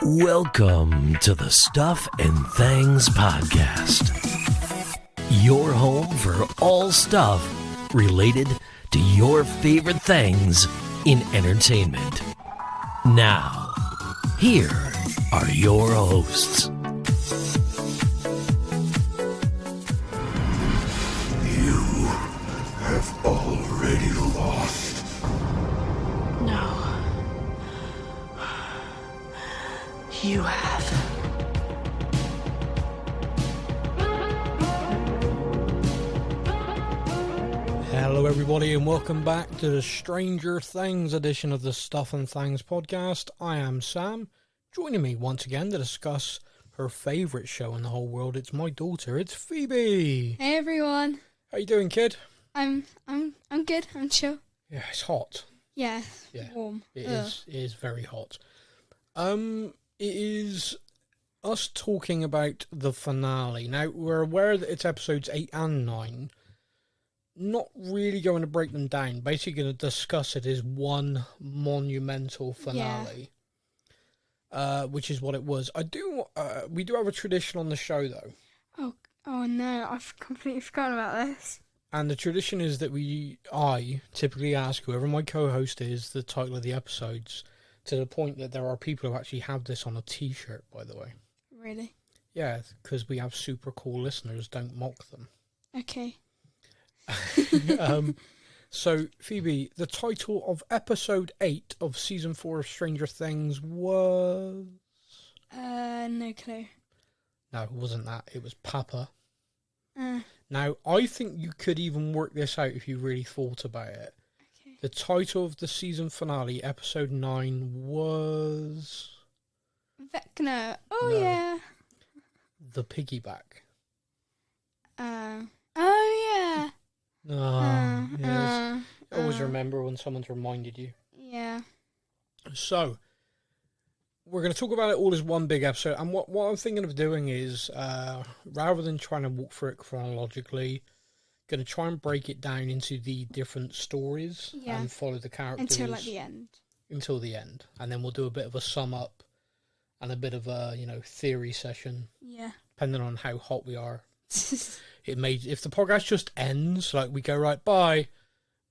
Welcome to the Stuff and Things Podcast, your home for all stuff related to your favorite things in entertainment. Now, here are your hosts. You have already lost. No. You have. Hello everybody and welcome back to the Stranger Things edition of the Stuff and Things podcast. I am Sam. Joining me once again to discuss her favourite show in the whole world. It's my daughter, it's Phoebe. Hey everyone. How you doing, kid? I'm good. I'm chill. Yeah, it's hot. Yeah. Yeah. Warm. It is very hot. It is us talking about the finale. Now, we're aware that it's episodes 8 and 9. Not really going to break them down. Basically going to discuss it as one monumental finale. Yeah. Which is what it was. We do have a tradition on the show, though. Oh no, I've completely forgotten about this. And the tradition is that I typically ask whoever my co-host is the title of the episodes, to the point that there are people who actually have this on a t-shirt, by the way. Really? Yeah, because we have super cool listeners, don't mock them. Okay. So, Phoebe, the title of episode 8 of season 4 of Stranger Things was... No clue. No, it wasn't that. It was Papa. Now, I think you could even work this out if you really thought about it. Okay. The title of the season finale, episode 9, was... Vecna. Oh, No. yeah. The Piggyback. Oh, yeah. Yes. Always remember when someone's reminded you. Yeah. So, we're going to talk about it all as one big episode. And what I'm thinking of doing is, rather than trying to walk through it chronologically, going to try and break it down into the different stories and follow the characters. Until, the end. Until the end. And then we'll do a bit of a sum up and a bit of a, theory session. Yeah. Depending on how hot we are. If the podcast just ends, like we go, right, bye,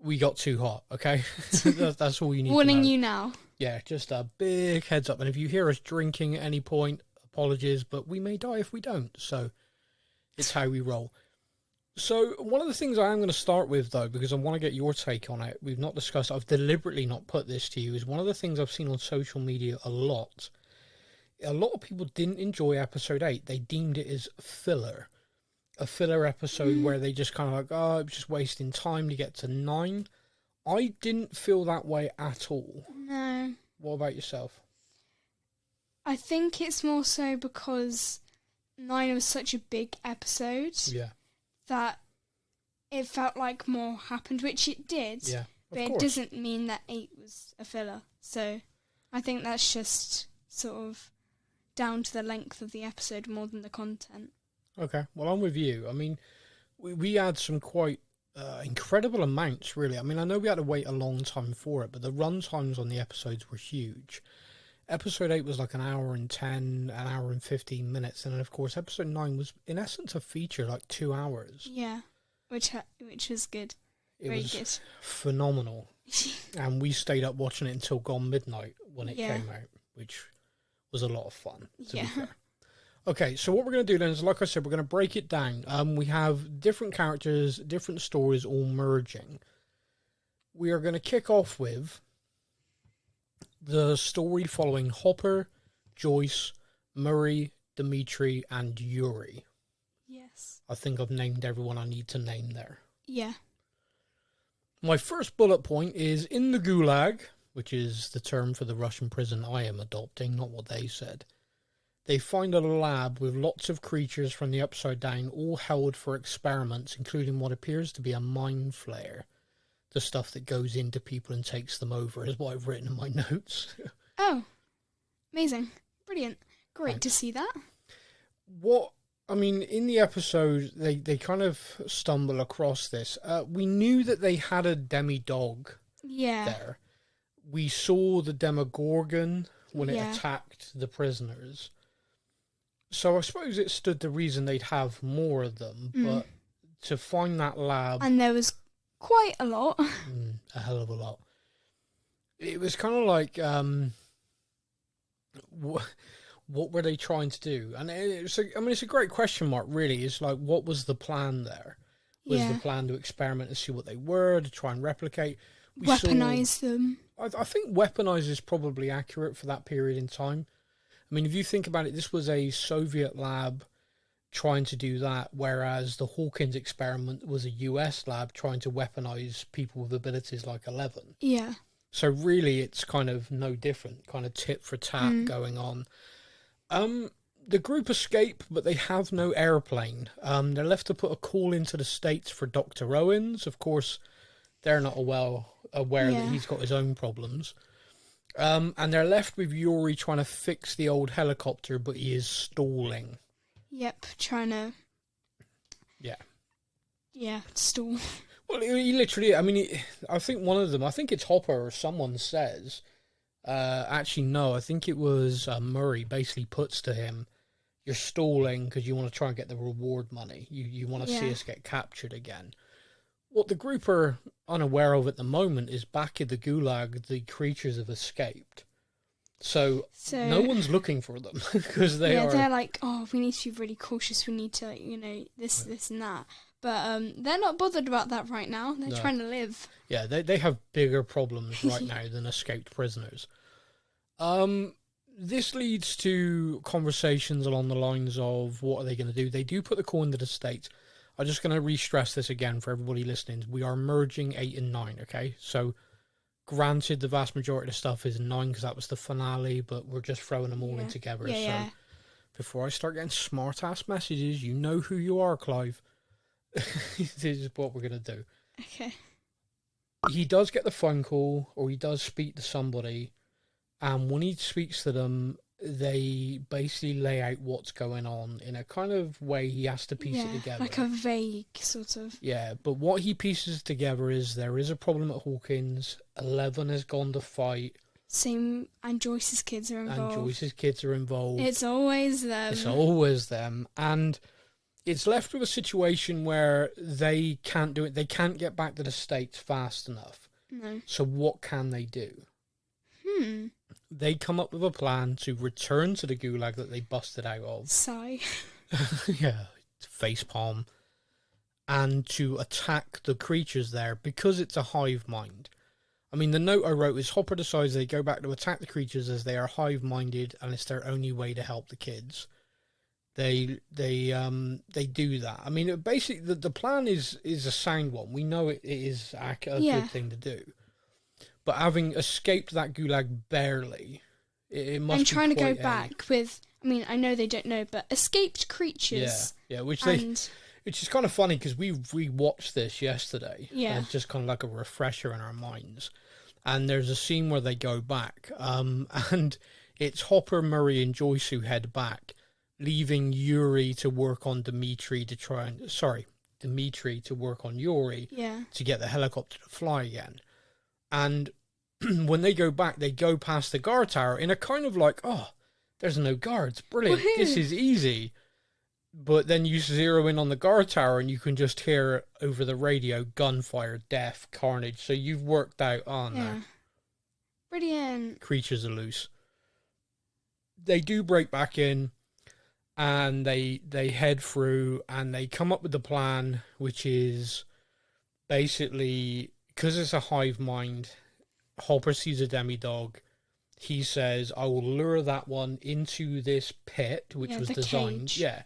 we got too hot, okay? That's all you need Warning to know. you now. Yeah, just a big heads up. And if you hear us drinking at any point, apologies, but we may die if we don't. So it's how we roll. So one of the things I am going to start with, though, because I want to get your take on it, we've not discussed, I've deliberately not put this to you, is one of the things I've seen on social media a lot. A lot of people didn't enjoy episode 8. They deemed it as filler. A filler episode where they just kind of like, oh, it was just wasting time to get to 9. I didn't feel that way at all. No. What about yourself? I think it's more so because 9 was such a big episode. Yeah. That it felt like more happened, which it did. Yeah. But it doesn't mean that 8 was a filler. So I think that's just sort of down to the length of the episode more than the content. Okay, well, I'm with you. I mean, we had some quite incredible amounts, really. I mean, I know we had to wait a long time for it, but the run times on the episodes were huge. Episode 8 was like an hour and 10, an hour and 15 minutes, and then, of course, episode 9 was, in essence, a feature, like 2 hours. Yeah, which was good. It Very was good. phenomenal. And we stayed up watching it until gone midnight when it Yeah. came out, which was a lot of fun, to be Yeah. fair. Okay, so what we're going to do then is, like I said, we're going to break it down. We have different characters, different stories all merging. We are going to kick off with the story following Hopper, Joyce, Murray, Dimitri, and Yuri. Yes. I think I've named everyone I need to name there. Yeah. My first bullet point is in the Gulag, which is the term for the Russian prison I am adopting, not what they said. They find a lab with lots of creatures from the Upside Down, all held for experiments, including what appears to be a mind flare. The stuff that goes into people and takes them over is what I've written in my notes. Oh, amazing. Brilliant. Great Thanks. to see that. In the episode, they kind of stumble across this. We knew that they had a demi-dog Yeah. there. We saw the Demogorgon, when it attacked the prisoners. So I suppose it stood to reason they'd have more of them, but to find that lab... And there was quite a lot. A hell of a lot. It was kind of like, what were they trying to do? And it's a great question mark, really. It's like, what was the plan there? Was the plan to experiment and see what they were, to try and replicate? Weaponize them. I think weaponize is probably accurate for that period in time. I mean, if you think about it, this was a Soviet lab trying to do that, whereas the Hawkins experiment was a US lab trying to weaponize people with abilities like 11. Yeah. So really, it's kind of no different, kind of tit for tat going on. The group escape, but they have no airplane. They're left to put a call into the States for Dr. Owens. Of course, they're not aware that he's got his own problems. And they're left with Yuri trying to fix the old helicopter, but he is stalling. Yep, trying to... Yeah, stall. Well, he literally... I mean, I think one of them... I think it's Hopper or someone says... actually, no, I think it was Murray basically puts to him, you're stalling because you want to try and get the reward money. You want to see us get captured again. What the group are unaware of at the moment is back in the Gulag, the creatures have escaped. So no one's looking for them because they're like, oh, we need to be really cautious. We need to, this and that. But they're not bothered about that right now. They're trying to live. Yeah, they have bigger problems right now than escaped prisoners. This leads to conversations along the lines of what are they going to do? They do put the call into the States. I'm just going to re-stress this again for everybody listening. We are merging 8 and 9, okay? So, granted, the vast majority of stuff is 9 because that was the finale, but we're just throwing them all in together. So, before I start getting smart-ass messages, you know who you are, Clive. This is what we're going to do. Okay. He does get the phone call, or he does speak to somebody, and when he speaks to them, they basically lay out what's going on in a kind of way he has to piece it together. Like a vague sort of... Yeah, but what he pieces together is there is a problem at Hawkins, 11 has gone to fight. Same, and Joyce's kids are involved. It's always them. And it's left with a situation where they can't do it. They can't get back to the States fast enough. No. So what can they do? They come up with a plan to return to the Gulag that they busted out of. Sigh. Yeah, facepalm. And to attack the creatures there because it's a hive mind. I mean, the note I wrote is Hopper decides they go back to attack the creatures as they are hive-minded and it's their only way to help the kids. They do that. I mean, basically, the plan is a sound one. We know it is a good thing to do. But having escaped that Gulag barely, it must be and trying to go back with, I mean, I know they don't know, but escaped creatures. Yeah, which is kind of funny because we watched this yesterday. Yeah. And it's just kind of like a refresher in our minds. And there's a scene where they go back, and it's Hopper, Murray, and Joyce who head back, leaving Yuri to work on Dimitri to work on Yuri to get the helicopter to fly again. And when they go back, they go past the guard tower in a kind of like, oh, there's no guards. Brilliant. Woohoo. This is easy. But then you zero in on the guard tower and you can just hear over the radio gunfire, death, carnage. So you've worked out on there. Brilliant. Creatures are loose. They do break back in and they head through and they come up with the plan, which is basically... Because it's a hive mind, Hopper sees a demidog. He says, I will lure that one into this pit, which was designed. Cage. Yeah.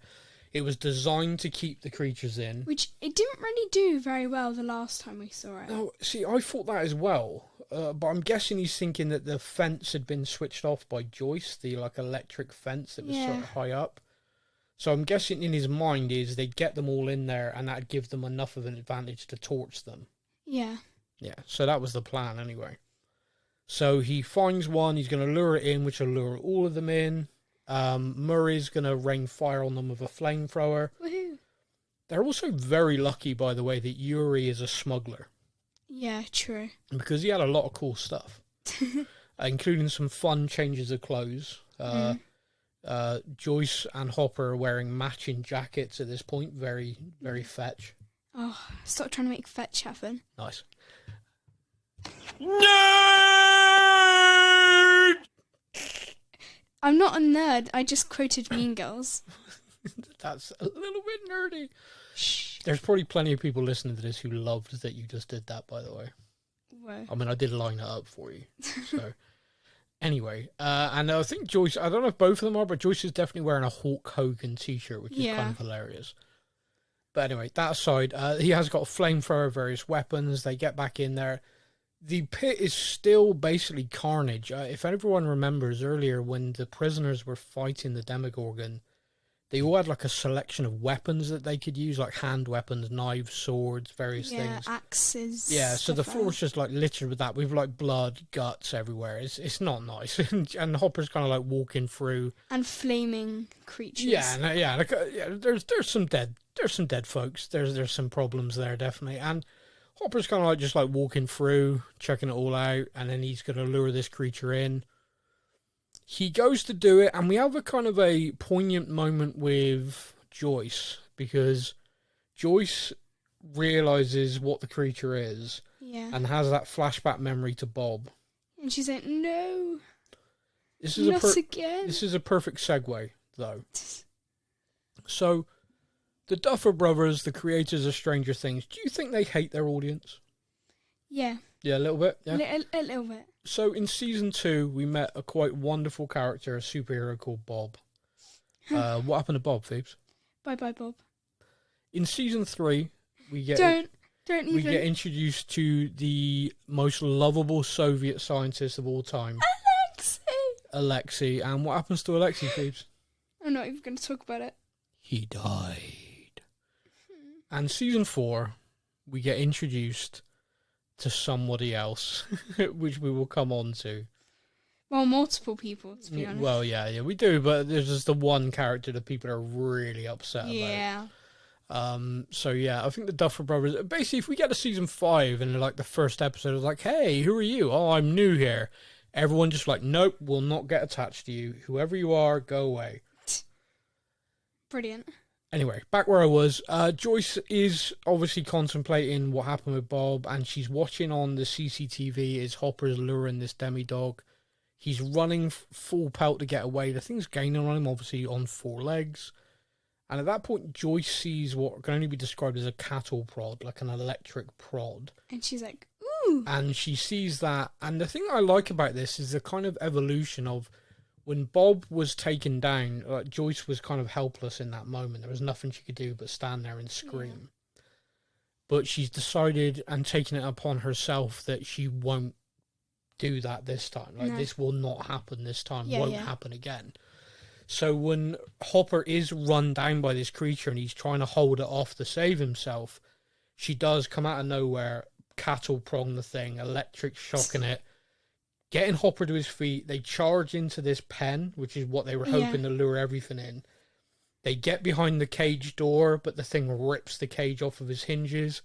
It was designed to keep the creatures in. Which it didn't really do very well the last time we saw it. No, see, I thought that as well. But I'm guessing he's thinking that the fence had been switched off by Joyce, the electric fence that was sort of high up. So I'm guessing in his mind is they'd get them all in there and that'd give them enough of an advantage to torch them. Yeah. Yeah, so that was the plan anyway. So he finds one, he's going to lure it in, which will lure all of them in. Murray's going to rain fire on them with a flamethrower. Woohoo. They're also very lucky, by the way, that Yuri is a smuggler. Yeah, true. Because he had a lot of cool stuff. including some fun changes of clothes. Joyce and Hopper are wearing matching jackets at this point. Very, very fetch. Oh, stop trying to make fetch happen. Nice. Nerd! I'm not a nerd. I just quoted Mean Girls. That's a little bit nerdy. Shh. There's probably plenty of people listening to this who loved that you just did that, by the way. Whoa. I mean, I did line it up for you. So, anyway, and I think Joyce, I don't know if both of them are, but Joyce is definitely wearing a Hulk Hogan t-shirt, which is kind of hilarious. But anyway, that aside, he has got a flamethrower, various weapons. They get back in there. The pit is still basically carnage. If everyone remembers earlier when the prisoners were fighting the Demogorgon, they all had like a selection of weapons that they could use, like hand weapons, knives, swords, various things. Axes. Yeah, so the floor's just like littered with that. We've like blood, guts everywhere. It's not nice. And Hopper's kind of like walking through. And flaming creatures. There's some dead folks. There's some problems there definitely. And Hopper's kind of like just like walking through, checking it all out, and then he's going to lure this creature in. He goes to do it, and we have a kind of a poignant moment with Joyce, because Joyce realizes what the creature is, and has that flashback memory to Bob. And she's like, "No, this is not again." This is a perfect segue, though. So, the Duffer Brothers, the creators of Stranger Things, do you think they hate their audience? Yeah. Yeah, a little bit? Yeah? A little bit. So, in Season 2, we met a quite wonderful character, a superhero called Bob. What happened to Bob, Phoebes? Bye-bye, Bob. In Season 3, we get... Don't even... We get introduced to the most lovable Soviet scientist of all time. Alexei. And what happens to Alexei, Phoebes? I'm not even going to talk about it. He died. And Season 4, we get introduced to somebody else, which we will come on to. Well, multiple people, to be honest. Well, yeah, we do, but there's just the one character that people are really upset about. Yeah. So yeah, I think the Duffer Brothers, basically if we get to Season 5 and like the first episode is like, "Hey, who are you?" "Oh, I'm new here." Everyone just like, "Nope, we'll not get attached to you. Whoever you are, go away." Brilliant. Anyway, back where I was, Joyce is obviously contemplating what happened with Bob, and she's watching on the CCTV as Hopper's luring this demi-dog. He's running full pelt to get away. The thing's gaining on him, obviously on 4 legs. And at that point, Joyce sees what can only be described as a cattle prod, like an electric prod. And she's like, "Ooh!" And she sees that. And the thing I like about this is the kind of evolution of when Bob was taken down, like Joyce was kind of helpless in that moment. There was nothing she could do but stand there and scream. Yeah. But she's decided and taken it upon herself that she won't do that this time. Like, this will not happen this time. Won't happen again. So when Hopper is run down by this creature and he's trying to hold it off to save himself, she does come out of nowhere, cattle prong the thing, electric shocking it, getting Hopper to his feet. They charge into this pen, which is what they were hoping to lure everything in. They get behind the cage door, but the thing rips the cage off of his hinges.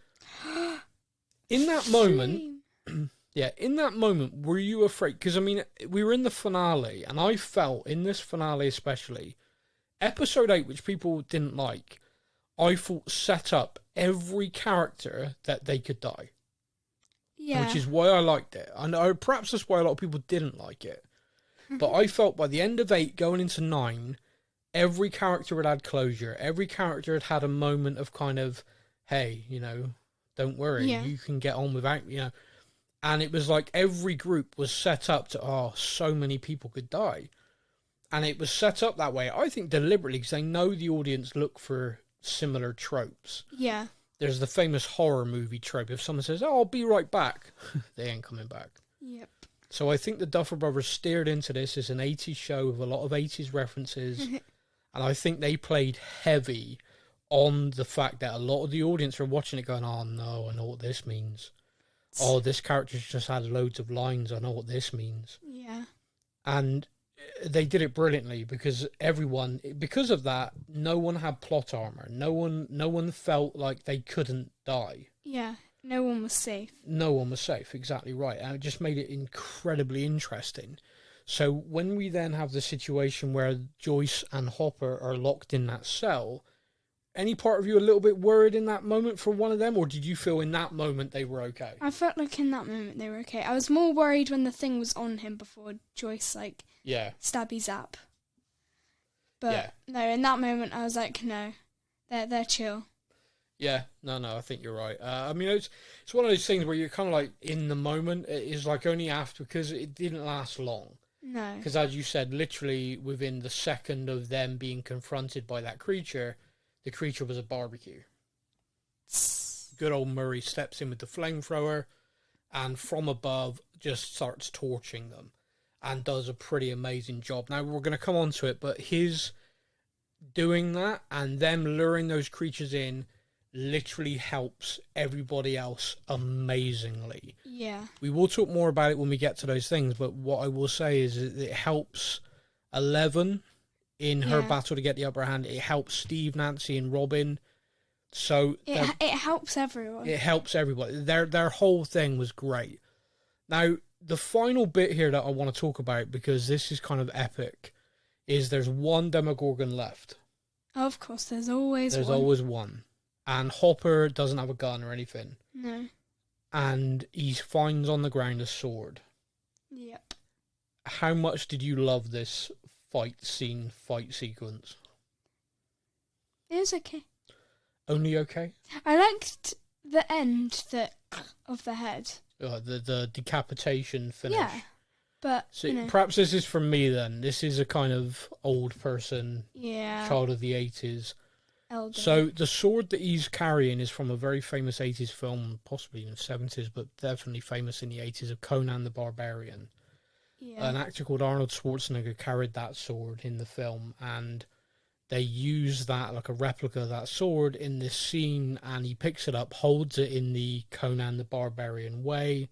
In that moment... Yeah, in that moment, were you afraid? Because, I mean, we were in the finale, and I felt, in this finale especially, Episode 8, which people didn't like, I thought set up every character that they could die. Yeah. Which is why I liked it. I know, perhaps that's why a lot of people didn't like it. But I felt by the end of 8, going into 9, every character had closure. Every character had a moment of kind of, hey, you know, don't worry, you can get on without, you know. And it was like every group was set up to, so many people could die. And it was set up that way, I think deliberately, because they know the audience look for similar tropes. Yeah. There's the famous horror movie trope. If someone says, I'll be right back, they ain't coming back. Yep. So I think the Duffer Brothers steered into this as an 80s show with a lot of 80s references. And I think they played heavy on the fact that a lot of the audience are watching it going, oh no, I know what this means. Oh, this character's just had loads of lines. I know what this means. Yeah. And they did it brilliantly because because of that, no one had plot armor. No one felt like they couldn't die. Yeah. no one was safe. No one was safe, exactly right. And it just made it incredibly interesting. So when we then have the situation where Joyce and Hopper are locked in that cell, any part of you a little bit worried in that moment for one of them, or did you feel in that moment they were okay? I felt like in that moment they were okay. I was more worried when the thing was on him before Joyce, stabby zap. But no, in that moment I was like, no, they're chill. Yeah, no, I think you're right. I mean, it's one of those things where you're kind of like in the moment. It is like only after, because it didn't last long. No. Because as you said, literally within the second of them being confronted by that creature, the creature was a barbecue. Good old Murray steps in with the flamethrower and from above just starts torching them and does a pretty amazing job. Now, we're going to come on to it, but his doing that and them luring those creatures in literally helps everybody else amazingly. Yeah. We will talk more about it when we get to those things, but what I will say is that it helps Eleven in her battle to get the upper hand. It helps Steve, Nancy, and Robin. So it helps everyone. It helps everybody. Their whole thing was great. Now, the final bit here that I want to talk about, because this is kind of epic, is there's one Demogorgon left. Of course, there's always one. And Hopper doesn't have a gun or anything. No. And he finds on the ground a sword. Yep. How much did you love this fight sequence? It was okay. Only okay? I liked the end of the head. The decapitation finish. Yeah. But, so perhaps this is from me then. This is a kind of old person, child of the 80s. Elder. So the sword that he's carrying is from a very famous 80s film, possibly even 70s, but definitely famous in the 80s, of Conan the Barbarian. Yeah. An actor called Arnold Schwarzenegger carried that sword in the film, and they use that, like a replica of that sword, in this scene, and he picks it up, holds it in the Conan the Barbarian way.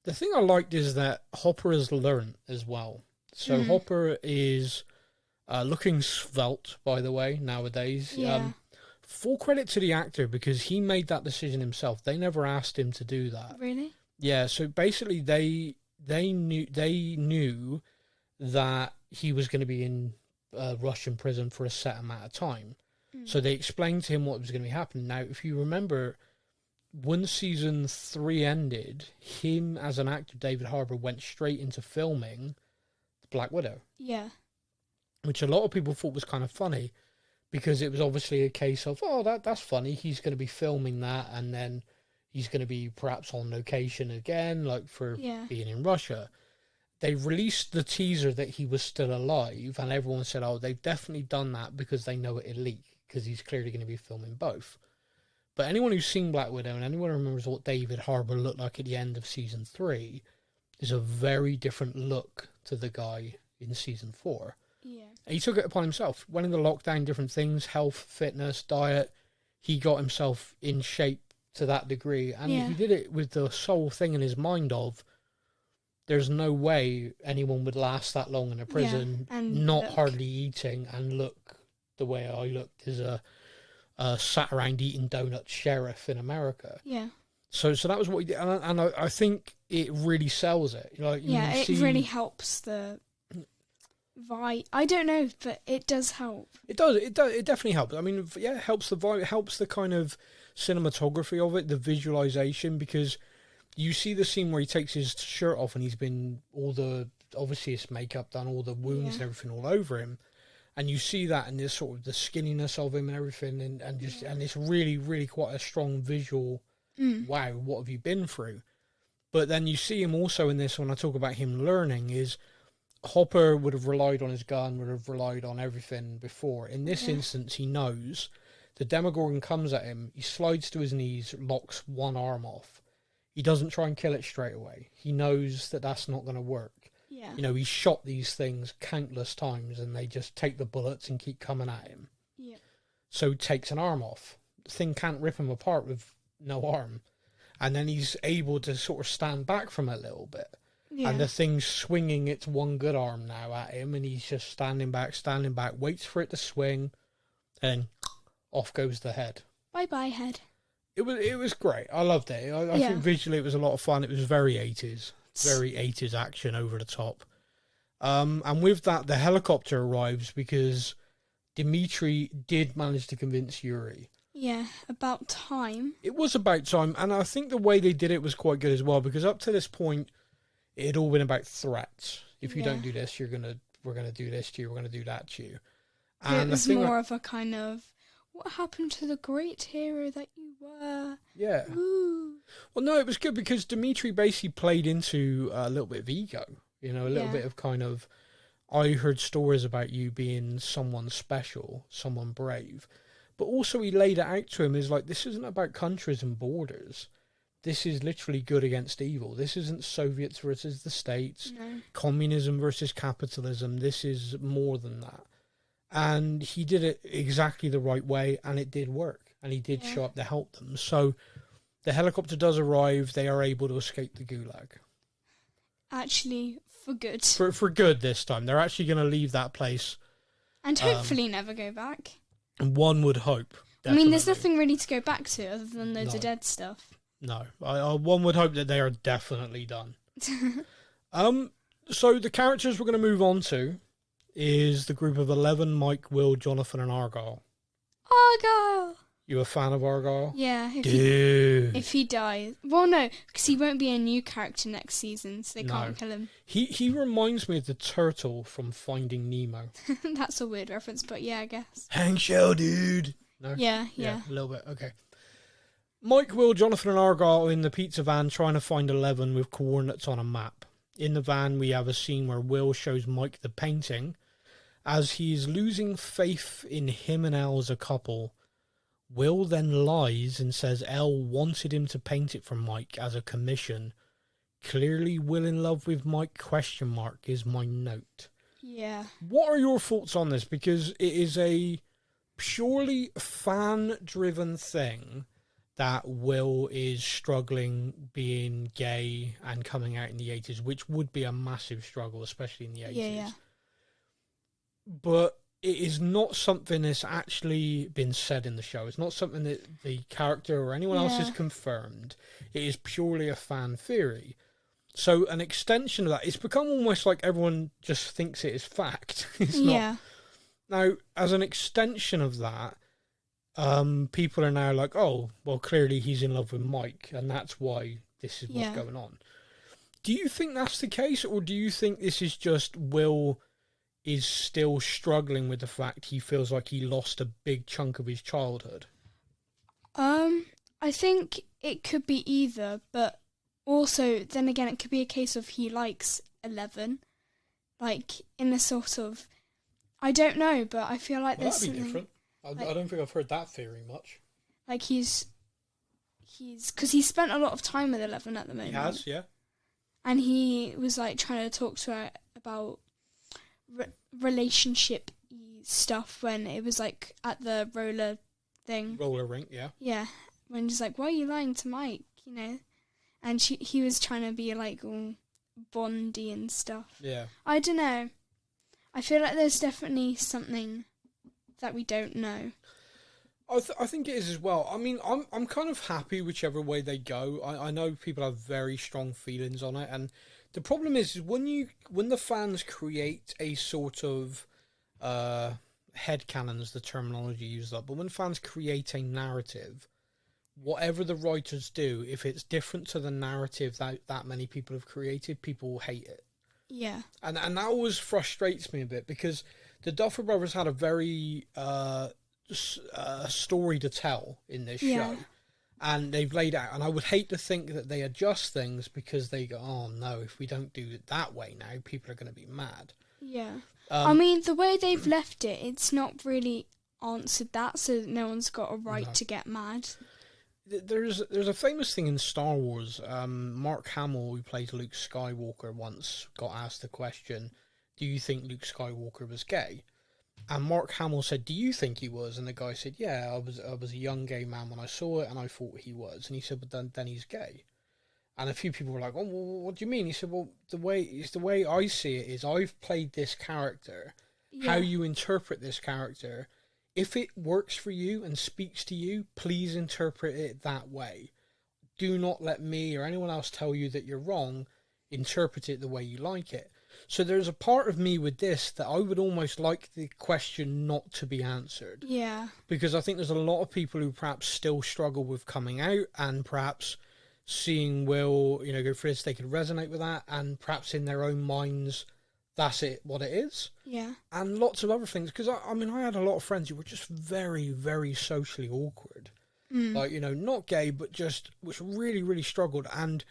The thing I liked is that Hopper has learned as well. So Hopper is looking svelte, by the way, nowadays. Yeah. Full credit to the actor, because he made that decision himself. They never asked him to do that. Really? Yeah, so basically they knew that he was going to be in Russian prison for a set amount of time. So they explained to him what was going to be happening. Now, if you remember, when season 3 ended, him as an actor, David Harbour, went straight into filming Black Widow. Yeah. Which a lot of people thought was kind of funny, because it was obviously a case of, that's funny, he's going to be filming that, and then he's going to be perhaps on location again, like for being in Russia. They released the teaser that he was still alive, and everyone said, they've definitely done that because they know it'll leak, because he's clearly going to be filming both. But anyone who's seen Black Widow, and anyone who remembers what David Harbour looked like at the end of season 3, is a very different look to the guy in season 4. Yeah. And he took it upon himself. Went into lockdown, different things, health, fitness, diet. He got himself in shape to that degree. And he did it with the sole thing in his mind of, there's no way anyone would last that long in a prison, hardly eating, and look the way I looked as a sat around eating donuts sheriff in America. Yeah. So that was what he did. And I think it really sells it. It really helps the vibe. I don't know, but it does help. It does. It definitely helps. I mean, it helps the vibe. It helps the kind of cinematography of it, the visualization, because you see the scene where he takes his shirt off and he's been obviously his makeup done, all the wounds and everything all over him, and you see that and there's sort of the skinniness of him and everything, and it's really, really quite a strong visual. Wow, what have you been through? But then you see him also in this, when I talk about him learning, is Hopper would have relied on his gun, would have relied on everything before. In this instance, he knows the Demogorgon comes at him, he slides to his knees, locks one arm off. He doesn't try and kill it straight away. He knows that that's not going to work. Yeah. He's shot these things countless times and they just take the bullets and keep coming at him. Yeah. So he takes an arm off. The thing can't rip him apart with no arm. And then he's able to sort of stand back from it a little bit. Yeah. And the thing's swinging its one good arm now at him, and he's just standing back, waits for it to swing, and off goes the head. Bye-bye, head. It was great. I loved it. I think visually it was a lot of fun. It was very 80s. Very 80s action over the top. And with that, the helicopter arrives because Dimitri did manage to convince Yuri. Yeah, about time. It was about time, and I think the way they did it was quite good as well, because up to this point, it had all been about threats. If you don't do this, we're gonna do this to you, we're gonna do that to you. And it was more of a kind of, what happened to the great hero that you were? Yeah. Ooh. Well, no, it was good because Dimitri basically played into a little bit of ego. You know, a little bit of kind of, I heard stories about you being someone special, someone brave. But also he laid it out to him as like, this isn't about countries and borders. This is literally good against evil. This isn't Soviets versus the States, communism versus capitalism. This is more than that. And he did it exactly the right way, and it did work. And he did show up to help them. So the helicopter does arrive. They are able to escape the gulag. Actually, for good. For good this time. They're actually going to leave that place. And hopefully never go back. And one would hope. Definitely. I mean, there's nothing really to go back to other than loads of dead stuff. No. One would hope that they are definitely done. So the characters we're going to move on to is the group of 11, Mike, Will, Jonathan, and Argyle. Argyle! You a fan of Argyle? Yeah. If he dies. Well, no, because he won't be a new character next season, so they can't kill him. He reminds me of the turtle from Finding Nemo. That's a weird reference, but yeah, I guess. Hank Shell, dude! No? Yeah. A little bit, okay. Mike, Will, Jonathan, and Argyle are in the pizza van trying to find 11 with coordinates on a map. In the van, we have a scene where Will shows Mike the painting. As he's losing faith in him and Elle as a couple, Will then lies and says Elle wanted him to paint it for Mike as a commission. Clearly Will in love with Mike, ? Is my note. Yeah. What are your thoughts on this? Because it is a purely fan-driven thing that Will is struggling being gay and coming out in the 80s, which would be a massive struggle, especially in the 80s. Yeah. But it is not something that's actually been said in the show. It's not something that the character or anyone else has confirmed. It is purely a fan theory. So an extension of that, it's become almost like everyone just thinks it is fact. It's not. Now, as an extension of that, people are now like, oh, well, clearly he's in love with Mike, and that's why this is what's going on. Do you think that's the case, or do you think this is just Will is still struggling with the fact he feels like he lost a big chunk of his childhood? I think it could be either, but also, then again, it could be a case of he likes 11, like, in the sort of, I don't know, but I feel like there's that'd be something... different. I don't think I've heard that theory much. Like, he's because he's spent a lot of time with 11 at the moment. He has, yeah. And he was, like, trying to talk to her about relationship stuff when it was, like, at the roller thing. Roller rink, yeah. Yeah. When he's like, why are you lying to Mike, you know? And he was trying to be, like, all bondy and stuff. Yeah. I don't know. I feel like there's definitely something that we don't know. I think it is as well. I mean, I'm kind of happy whichever way they go. I know people have very strong feelings on it, and the problem is when the fans create a sort of headcanon's the terminology used up, but when fans create a narrative, whatever the writers do, if it's different to the narrative that many people have created, people will hate it. Yeah. And that always frustrates me a bit, because the Duffer Brothers had a very story to tell in this show, and they've laid out, and I would hate to think that they adjust things because they go, oh no, if we don't do it that way now, people are going to be mad. Yeah. I mean, the way they've left it, it's not really answered that, so no one's got a right to get mad. There's a famous thing in Star Wars. Mark Hamill, who plays Luke Skywalker, once got asked the question, do you think Luke Skywalker was gay? And Mark Hamill said, do you think he was? And the guy said, yeah, I was a young gay man when I saw it, and I thought he was. And he said, but then he's gay. And a few people were like, oh, well, what do you mean? He said, well, the way I see it is I've played this character. Yeah. How you interpret this character if it works for you and speaks to you, please interpret it that way. Do not let me or anyone else tell you that you're wrong. Interpret it the way you like it. So there's a part of me with this that I would almost like the question not to be answered. Yeah. Because I think there's a lot of people who perhaps still struggle with coming out, and perhaps seeing Will, go for this, they could resonate with that, and perhaps in their own minds, that's what it is. Yeah. And lots of other things. Because, I had a lot of friends who were just very, very socially awkward. Like, not gay, but just, which really, really struggled, and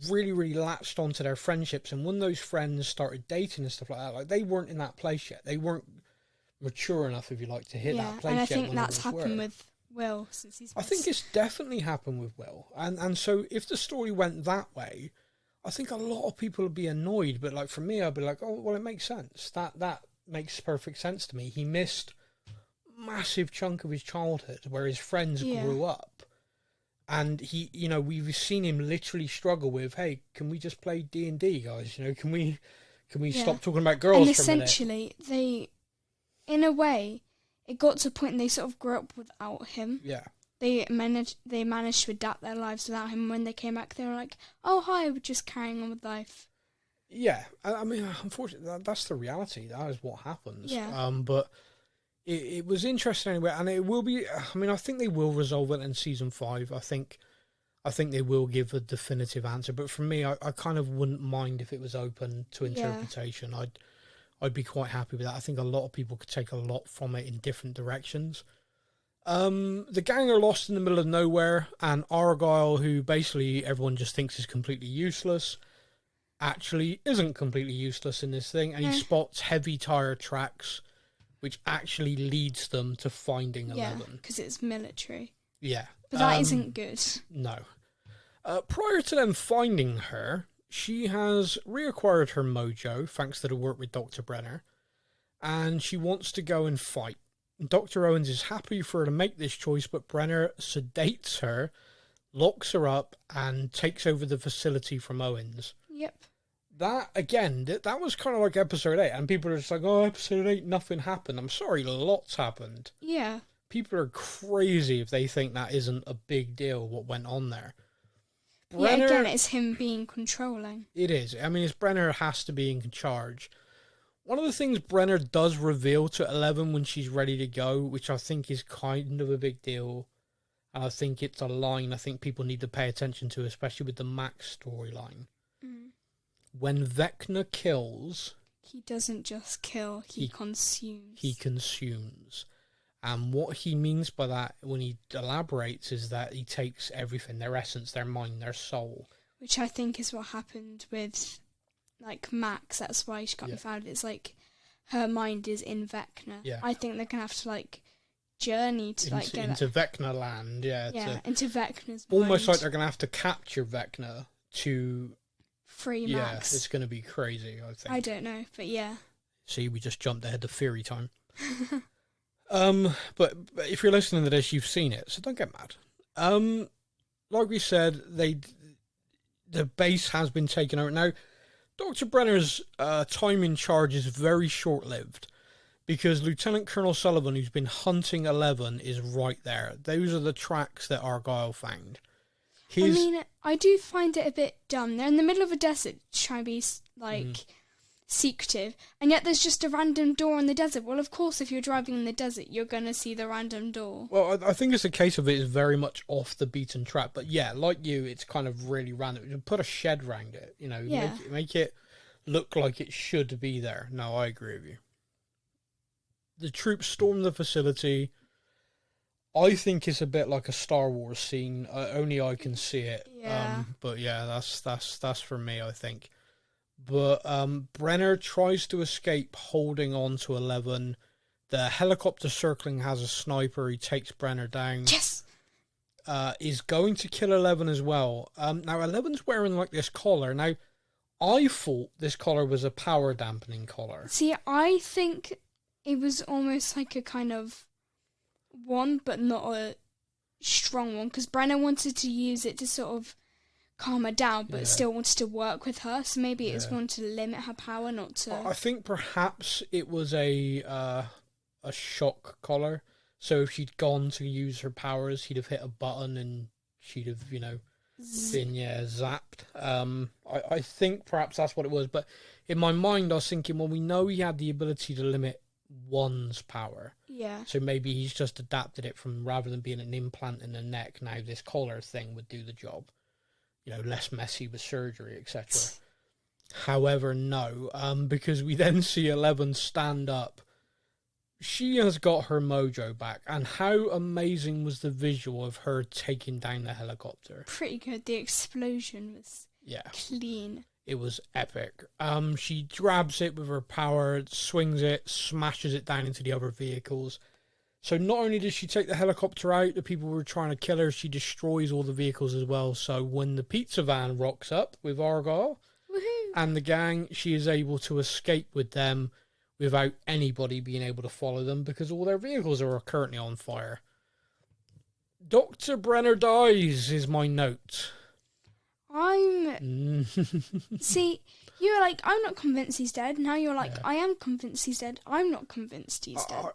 really, really latched onto their friendships. And when those friends started dating and stuff like that, like, they weren't in that place yet. They weren't mature enough, if you like, to hit that place yet. And I think that's happened with Will since he's... I think it's definitely happened with Will. And so if the story went that way, I think a lot of people would be annoyed. But, like, for me, I'd be like, oh, well, it makes sense. That makes perfect sense to me. He missed a massive chunk of his childhood where his friends grew up. And he, we've seen him literally struggle with, hey, can we just play D&D, guys? Can we stop talking about girls and for a minute? essentially, they, in a way, it got to a point they sort of grew up without him. Yeah. They managed to adapt their lives without him. When they came back, they were like, oh, hi, we're just carrying on with life. Yeah. Unfortunately, that's the reality. That is what happens. Yeah. But... It was interesting anyway, and it will be... I think they will resolve it in Season 5. I think they will give a definitive answer. But for me, I kind of wouldn't mind if it was open to interpretation. Yeah. I'd be quite happy with that. I think a lot of people could take a lot from it in different directions. The gang are lost in the middle of nowhere, and Argyle, who basically everyone just thinks is completely useless, actually isn't completely useless in this thing, and he spots heavy tire tracks, which actually leads them to finding 11. Yeah, because it's military. Yeah. But that isn't good. No. Prior to them finding her, she has reacquired her mojo, thanks to the work with Dr. Brenner, and she wants to go and fight. Dr. Owens is happy for her to make this choice, but Brenner sedates her, locks her up, and takes over the facility from Owens. Yep. That, again, that was kind of like episode 8, and people are just like, oh, episode 8, nothing happened. I'm sorry, lots happened. Yeah. People are crazy if they think that isn't a big deal, what went on there. Brenner, again, it's him being controlling. It is. It's Brenner has to be in charge. One of the things Brenner does reveal to 11 when she's ready to go, which I think is kind of a big deal, and I think it's a line I think people need to pay attention to, especially with the Max storyline. When Vecna kills... He doesn't just kill, he consumes. He consumes. And what he means by that, when he elaborates, is that he takes everything, their essence, their mind, their soul. Which I think is what happened with, like, Max. That's why she can't be found. It's like, her mind is in Vecna. Yeah. I think they're going to have to, like, journey to, like, get into Vecna land, into Vecna's almost mind. like they're going to have to capture Vecna to... free Max. Yeah, it's going to be crazy, I think. I don't know, but yeah. See, we just jumped ahead to theory time. But if you're listening to this, you've seen it, so don't get mad. Like we said, the base has been taken over. Now, Dr. Brenner's time in charge is very short-lived, because Lieutenant Colonel Sullivan, who's been hunting 11, is right there. Those are the tracks that Argyle found. I do find it a bit dumb. They're in the middle of a desert trying to be, like, secretive, and yet there's just a random door in the desert. Well, of course, if you're driving in the desert, you're going to see the random door. Well, I think it's a case of it is very much off the beaten track, but yeah, like you, it's kind of really random. You put a shed around it, make it look like it should be there. No, I agree with you. The troops storm the facility. I think it's a bit like a Star Wars scene. Only I can see it. Yeah. But yeah, that's for me, I think. But Brenner tries to escape, holding on to 11. The helicopter circling has a sniper. He takes Brenner down. Yes. Is going to kill 11 as well. Now 11's wearing like this collar. Now, I thought this collar was a power dampening collar. See, I think it was almost like a kind of one, but not a strong one, because Brenner wanted to use it to sort of calm her down, but still wanted to work with her, so maybe it's one to limit her power, not to... I think perhaps it was a shock collar, So if she'd gone to use her powers, he'd have hit a button and she'd have, been, zapped. I think perhaps that's what it was. But in my mind, I was thinking, well, we know he had the ability to limit one's power. Yeah. So maybe he's just adapted it from, rather than being an implant in the neck, now this collar thing would do the job. Less messy with surgery, etc. However, no, because we then see 11 stand up. She has got her mojo back, and how amazing was the visual of her taking down the helicopter? Pretty good. The explosion was clean. It was epic. She grabs it with her power, swings it, smashes it down into the other vehicles. So not only does she take the helicopter out, the people who were trying to kill her, she destroys all the vehicles as well. So when the pizza van rocks up with Argyle and the gang, she is able to escape with them without anybody being able to follow them because all their vehicles are currently on fire. Dr. Brenner dies is my note. See, you were like, I'm not convinced he's dead. Now you're like, I am convinced he's dead. I'm not convinced he's dead.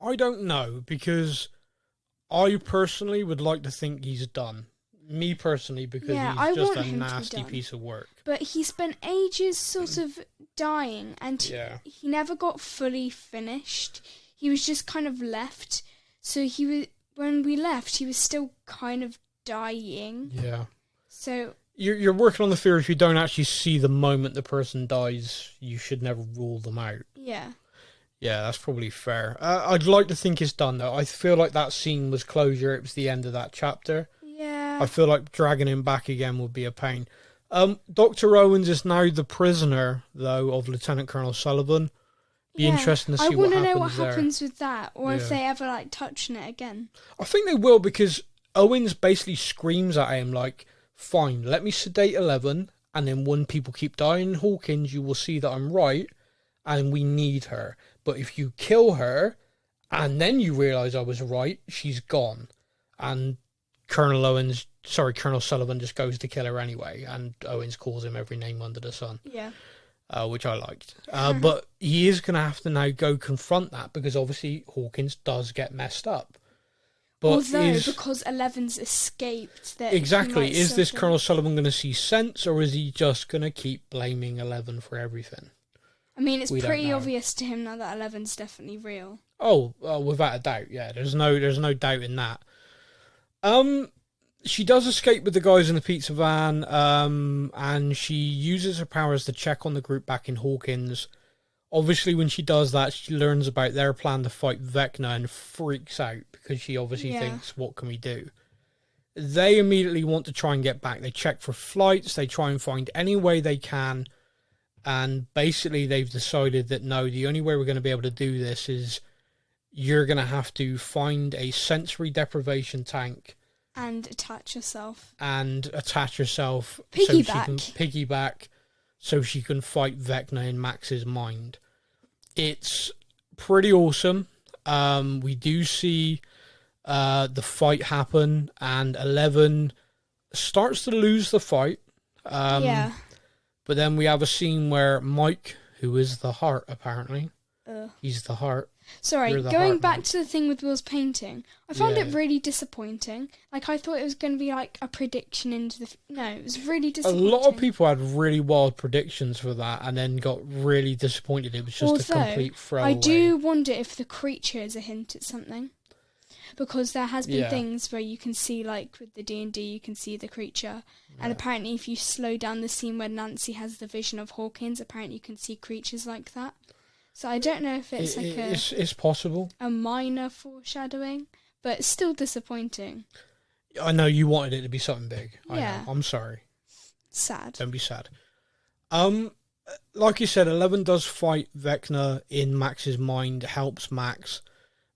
I don't know, because I personally would like to think he's done. Me personally, because he's just a nasty piece of work. But he spent ages sort of dying, and he never got fully finished. He was just kind of left. So when we left, he was still kind of dying. Yeah. So you're working on the theory, if you don't actually see the moment the person dies, you should never rule them out. Yeah. Yeah, that's probably fair. I'd like to think it's done, though. I feel like that scene was closure. It was the end of that chapter. Yeah. I feel like dragging him back again would be a pain. Dr. Owens is now the prisoner, though, of Lieutenant Colonel Sullivan. Be interesting to see what happens there. I want to know what happens with that, or if they ever, touch on it again. I think they will, because Owens basically screams at him, fine, let me sedate 11, and then when people keep dying in Hawkins, you will see that I'm right, and we need her. But if you kill her, and then you realise I was right, she's gone. And Colonel Sullivan just goes to kill her anyway, and Owens calls him every name under the sun. Yeah. Which I liked. But he is going to have to now go confront that, because obviously Hawkins does get messed up. But because 11's escaped... Exactly. Is this Colonel Sullivan going to see sense, or is he just going to keep blaming 11 for everything? I mean, it's pretty obvious to him now that 11's definitely real. Oh, without a doubt, yeah. There's no doubt in that. She does escape with the guys in the pizza van, and she uses her powers to check on the group back in Hawkins. Obviously, when she does that, she learns about their plan to fight Vecna and freaks out, because she obviously thinks, what can we do? They immediately want to try and get back. They check for flights, they try and find any way they can. And basically they've decided that no, the only way we're going to be able to do this is you're going to have to find a sensory deprivation tank. And attach yourself. Piggyback. So she can piggyback so she can fight Vecna in Max's mind. It's pretty awesome. We do see the fight happen, and 11 starts to lose the fight. But then we have a scene where Mike, who is the heart, apparently, he's the heart. Sorry, going back to the thing with Will's painting, I found it really disappointing. I thought it was going to be a prediction into the... No, it was really disappointing. A lot of people had really wild predictions for that and then got really disappointed. It was just a complete throwaway. I do wonder if the creature is a hint at something. Because there has been things where you can see, with the D&D, you can see the creature. Yeah. And apparently if you slow down the scene where Nancy has the vision of Hawkins, apparently you can see creatures like that. So I don't know if it's it's possible. A minor foreshadowing, but it's still disappointing. I know you wanted it to be something big. Yeah. I'm sorry. Sad. Don't be sad. Like you said, 11 does fight Vecna in Max's mind, helps Max.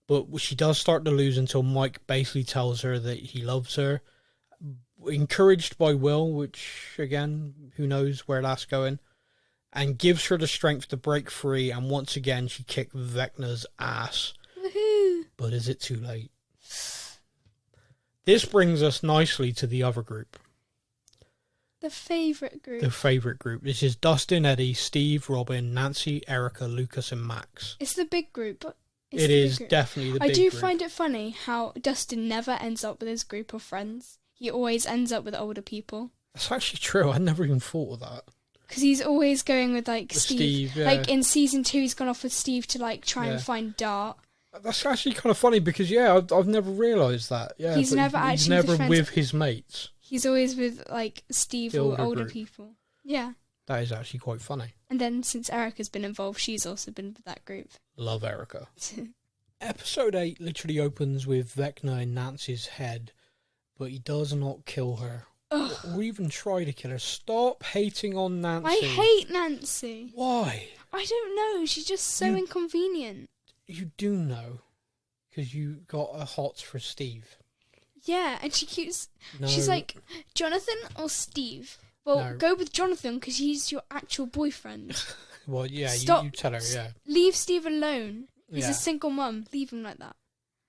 But she does start to lose until Mike basically tells her that he loves her. Encouraged by Will, which, again, who knows where that's going. And gives her the strength to break free. And once again, she kicked Vecna's ass. Woohoo! But is it too late? This brings us nicely to the other group. The favourite group. The favourite group. This is Dustin, Eddie, Steve, Robin, Nancy, Erica, Lucas, and Max. It's the big group. It is definitely the big I do group. find it funny how Dustin never ends up with his group of friends. He always ends up with older people. That's actually true. I never even thought of that. Because he's always going with, like, Steve. Yeah. Like, in season 2, he's gone off with Steve to, like, try and find Dart. That's actually kind of funny because, I've never realised that. Yeah, he's never with his mates. He's always with, like, Steve or older people. Yeah. That is actually quite funny. And then, since Erica's been involved, she's also been with that group. Love Erica. Episode 8 literally opens with Vecna in Nancy's head, but he does not kill her. Or even try to kill her. Stop hating on Nancy. I hate Nancy. Why? I don't know. She's just so inconvenient. You do know, because you got a hots for Steve. Yeah, and she keeps... No. She's like, Jonathan or Steve? Well, go with Jonathan, because he's your actual boyfriend. Well, yeah, Stop, you tell her, yeah. Leave Steve alone. He's a single mum. Leave him like that.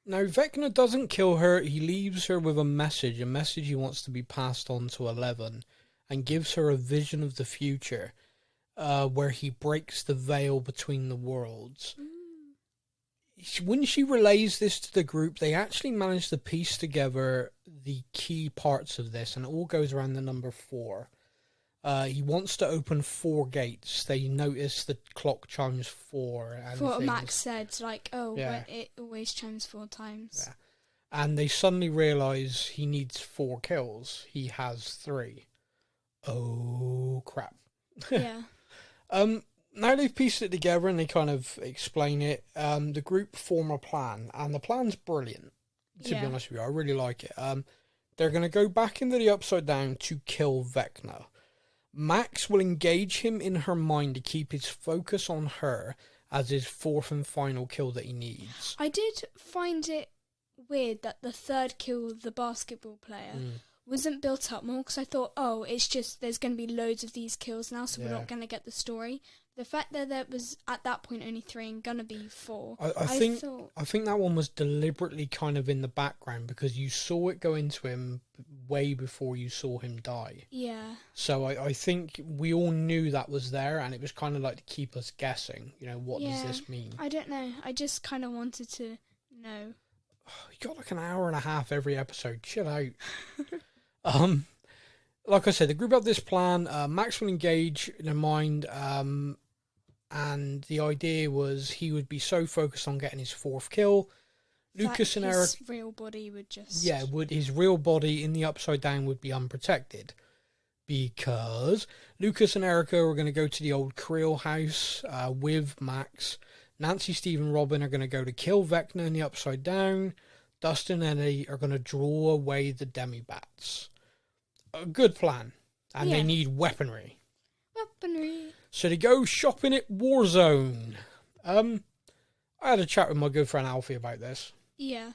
No, Vecna doesn't kill her. He leaves her with a message he wants to be passed on to 11, and gives her a vision of the future, where he breaks the veil between the worlds. When she relays this to the group, they actually manage to piece together the key parts of this, and it all goes around the number 4. He wants to open 4 gates. They notice the clock chimes 4. And what Max said, like, but it always chimes 4 times. Yeah. And they suddenly realise he needs 4 kills. He has 3. Oh, crap. Yeah. Now they've pieced it together and they kind of explain it. The group form a plan, and the plan's brilliant, to be honest with you. I really like it. They're going to go back into the Upside Down to kill Vecna. Max will engage him in her mind to keep his focus on her as his 4th and final kill that he needs. I did find it weird that the 3rd kill, the basketball player, wasn't built up more, because I thought, it's just there's going to be loads of these kills now, so we're not going to get the story. The fact that there was, at that point, only 3 and going to be 4. I think that one was deliberately kind of in the background, because you saw it go into him way before you saw him die. Yeah. So I think we all knew that was there, and it was kind of like to keep us guessing, what does this mean? I don't know. I just kind of wanted to know. You got like an hour and a half every episode. Chill out. Like I said, the group have this plan. Max will engage in their mind, and the idea was he would be so focused on getting his 4th kill. Lucas and Eric, his real body would just... Yeah, his real body in the Upside Down would be unprotected. Because Lucas and Erica are going to go to the old Creel house with Max. Nancy, Steve, and Robin are going to go to kill Vecna in the Upside Down. Dustin and Eddie are going to draw away the demi-bats. A good plan. And they need weaponry. So they go shopping at Warzone. I had a chat with my good friend Alfie about this. Yeah.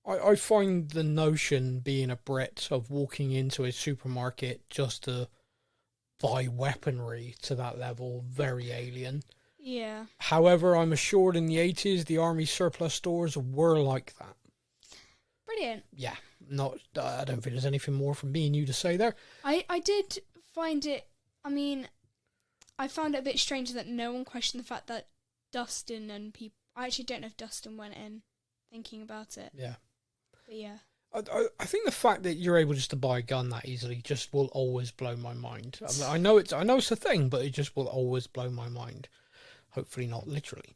I find the notion, being a Brit, of walking into a supermarket just to buy weaponry to that level very alien. Yeah. However, I'm assured in the 80s the army surplus stores were like that. Brilliant. Yeah. I don't think there's anything more from me and you to say there. I did find it, I found it a bit strange that no one questioned the fact that Dustin and people... I actually don't know if Dustin went in thinking about it. Yeah. But yeah. I think the fact that you're able just to buy a gun that easily just will always blow my mind. I know it's a thing, but it just will always blow my mind. Hopefully not literally.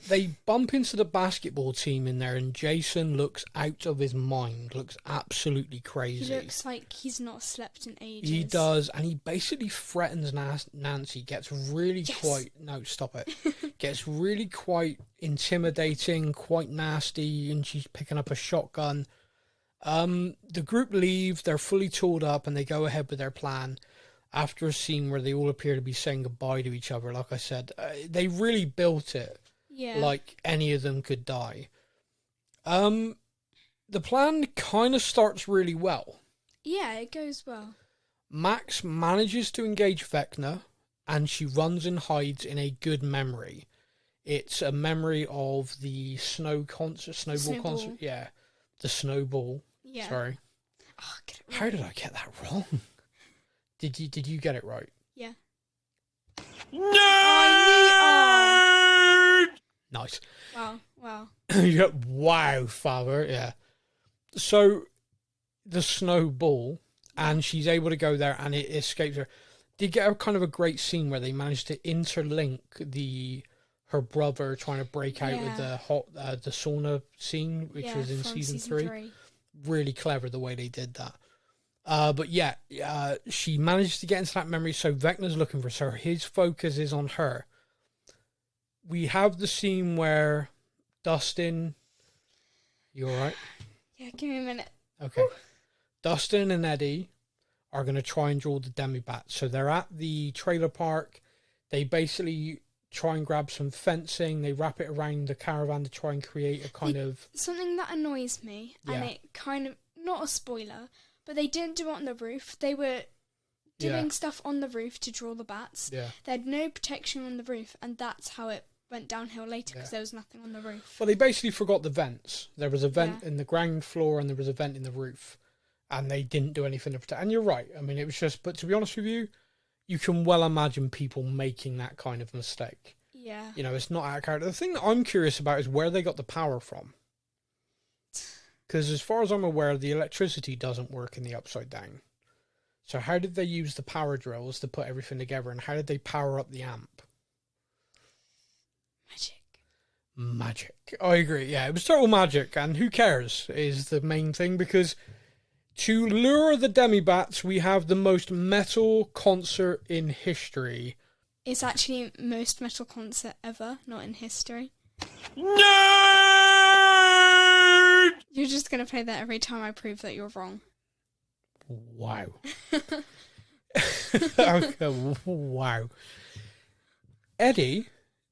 They bump into the basketball team in there, and Jason looks out of his mind, looks absolutely crazy. He looks like he's not slept in ages. He does, and he basically threatens Nancy, gets really gets really quite intimidating, quite nasty, and she's picking up a shotgun. The group leave, they're fully tooled up, and they go ahead with their plan. After a scene where they all appear to be saying goodbye to each other, like I said, they really built it like any of them could die. The plan kind of starts really well. Yeah, it goes well. Max manages to engage Vecna, and she runs and hides in a good memory. It's a memory of the snowball concert. Yeah, the snowball. Yeah. Sorry. Oh, get it right. How did I get that wrong? Did you get it right? Yeah. Nerd! Nice. Wow. Wow. Yeah, wow, father. Yeah. So the snowball, and she's able to go there, and it escapes her. Did get a kind of a great scene where they managed to interlink her brother trying to break out with the sauna scene, which was in season 3. Really clever the way they did that. But yeah, she managed to get into that memory, so Vecna's looking for her. His focus is on her. We have the scene where Dustin... You alright? Yeah, give me a minute. Okay. Woo. Dustin and Eddie are going to try and draw the demi-bats. So they're at the trailer park. They basically try and grab some fencing. They wrap it around the caravan to try and create a kind of... Something that annoys me, and it kind of... Not a spoiler, but they didn't do it on the roof. They were doing stuff on the roof to draw the bats. Yeah. They had no protection on the roof, and that's how it went downhill later, because there was nothing on the roof. Well, they basically forgot the vents. There was a vent in the ground floor, and there was a vent in the roof. And they didn't do anything to protect. And you're right. I mean, it was just... But to be honest with you, you can well imagine people making that kind of mistake. Yeah. You know, it's not out of character. The thing that I'm curious about is where they got the power from. Because as far as I'm aware, the electricity doesn't work in the Upside Down. So how did they use the power drills to put everything together? And how did they power up the amp? Magic. I agree. Yeah, it was total magic. And who cares is the main thing, because... To lure the demi-bats, we have the most metal concert in history. It's actually most metal concert ever, not in history. Nerd! You're just going to play that every time I prove that you're wrong. Wow. Okay, wow. Eddie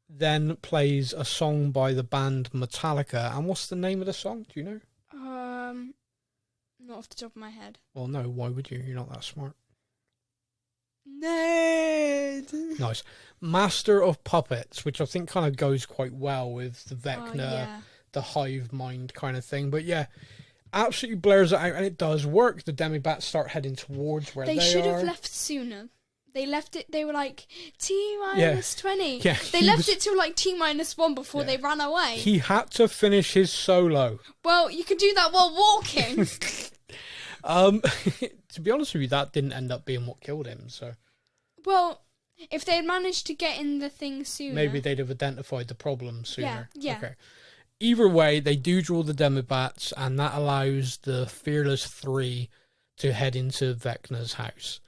then plays a song by the band Metallica. And what's the name of the song? Do you know? Not off the top of my head. Well, no, why would you? You're not that smart. Nerd! Nice. Master of Puppets, which I think kind of goes quite well with the Vecna, the hive mind kind of thing. But yeah, absolutely blurs it out, and it does work. The demi-bats start heading towards where they are. They should have left sooner. They left it, they were like, T-20. Yeah, they left it till like T-1 before they ran away. He had to finish his solo. Well, you could do that while walking. To be honest with you, that didn't end up being what killed him, so... Well, if they had managed to get in the thing sooner... Maybe they'd have identified the problem sooner. Yeah. Okay. Either way, they do draw the demi-bats, and that allows the Fearless 3 to head into Vecna's house.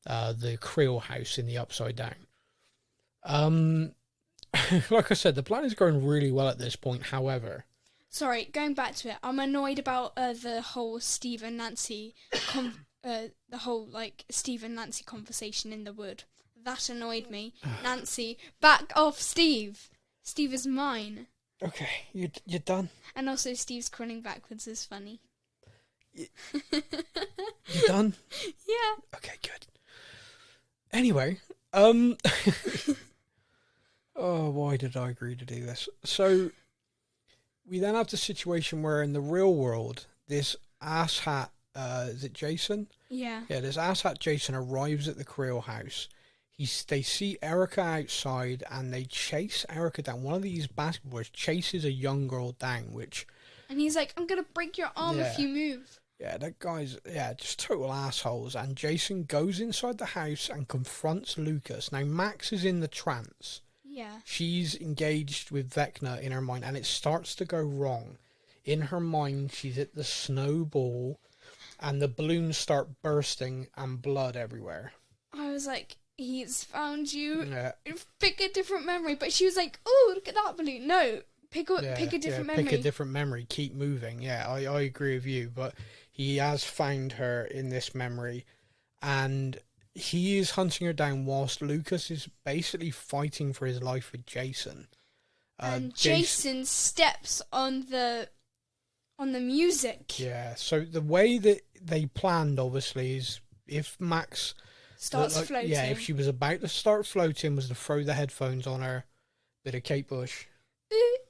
The Creel house in the Upside Down. Like I said, the plan is going really well at this point, however... Sorry, going back to it, I'm annoyed about the whole Steve and Nancy... Steve and Nancy conversation in the wood. That annoyed me. Nancy, back off Steve! Steve is mine. Okay, you're done? And also Steve's crawling backwards is funny. You done? Yeah. Okay, good. Anyway, oh, why did I agree to do this? So, we then have the situation where in the real world, this asshat, is it Jason? Yeah. Yeah, this asshat Jason arrives at the Creel house. They see Erica outside and they chase Erica down. One of these basketball boys chases a young girl down, and he's like, I'm going to break your arm if you move. Yeah, that guy's, just total assholes. And Jason goes inside the house and confronts Lucas. Now, Max is in the trance. Yeah. She's engaged with Vecna in her mind, and it starts to go wrong. In her mind, she's at the snowball, and the balloons start bursting, and blood everywhere. I was like, he's found you. Yeah. Pick a different memory. But she was like, oh, look at that balloon. No, pick a different memory. Pick a different memory. Keep moving. Yeah, I agree with you, but... He has found her in this memory, and he is hunting her down whilst Lucas is basically fighting for his life with Jason. And Jason steps on the music. Yeah, so the way that they planned, obviously, is if Max... starts floating. Yeah, if she was about to start floating, was to throw the headphones on her, bit of Kate Bush.